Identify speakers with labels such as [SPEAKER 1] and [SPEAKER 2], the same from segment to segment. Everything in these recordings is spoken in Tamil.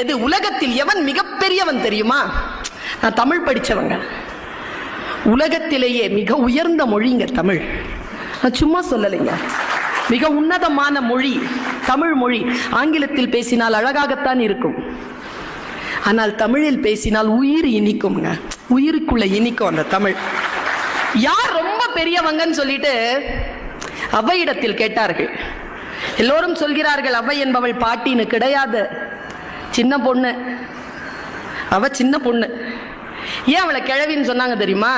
[SPEAKER 1] இது உலகத்தில் எவன் மிகப்பெரியவன் தெரியுமா? நான் தமிழ் படிச்சவங்க. உலகத்திலேயே மிக உயர்ந்த மொழிங்க தமிழ். நான் சும்மா சொல்லலைங்க, மிக உன்னதமான மொழி தமிழ் மொழி. ஆங்கிலத்தில் பேசினால் அழகாகத்தான் இருக்கும், ஆனால் தமிழில் பேசினால் உயிர் இனிக்கும்ங்க, உயிருக்குள்ள இனிக்கும் அந்த தமிழ். யார் ரொம்ப பெரியவங்கன்னு சொல்லிட்டு அவ்வையிடத்தில் கேட்டார்கள். எல்லோரும் சொல்கிறார்கள் அவ்வை என்பவள் பாட்டின்னு. கிடையாது, சின்ன பொண்ணு. அவ சின்ன பொண்ணு. ஏன் அவளை கிழவின்னு சொன்னாங்க தெரியுமா?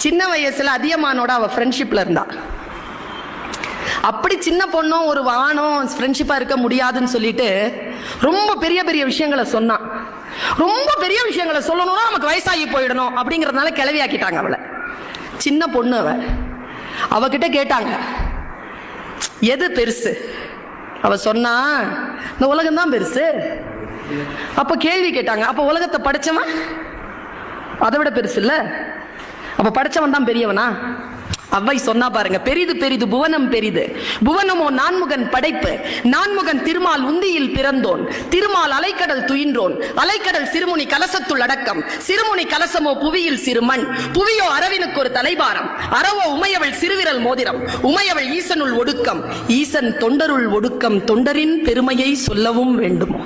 [SPEAKER 1] சின்ன வயசுல அதியமானோட அவ ஃப்ரெண்ட்ஷிப்ல இருந்தா. அப்படி சின்ன பொண்ணும் ஒரு ஆணும் ஃப்ரெண்ட்ஷிப்பா இருக்க முடியாதுன்னு சொல்லிட்டு ரொம்ப பெரிய பெரிய விஷயங்களை சொன்னான். ரொம்ப பெரிய விஷயங்களை சொல்லணும்னா நமக்கு வயசாகி போயிடணும் அப்படிங்கறதுனால கிழவி ஆக்கிட்டாங்க அவளை. சின்ன பொண்ணு அவ. அவகிட்ட கேட்டாங்க எது பெருசு? அவ சொன்னா இந்த உலகம் தான் பெருசு. அப்ப கேள்வி கேட்டாங்க, அப்ப உலகத்தை படைச்சவன் அதை விட பெருசு இல்ல, அப்ப படைச்சவன் தான் பெரியவனா? அவ்வை சொன்னா பாருங்க, பெரிது பெரிது புவனம் பெரிது, புவனமோ நான்முகன் படைப்பு, நான்முகன் திருமால் உந்தியில் பிறந்தோன், திருமால் அலைக்கடல் துயின்றோன், அலைக்கடல் சிறுமுனி கலசத்துள் அடக்கம், சிறுமுனி கலசமோ புவியில் சிறுமண், புவியோ அரவினுக்கு ஒரு தலைபாரம், அறவோ உமையவள் சிறுவிரல் மோதிரம், உமையவள் ஈசனுள் ஒடுக்கம், ஈசன் தொண்டருள் ஒடுக்கம், தொண்டரின் பெருமையை சொல்லவும் வேண்டுமோ?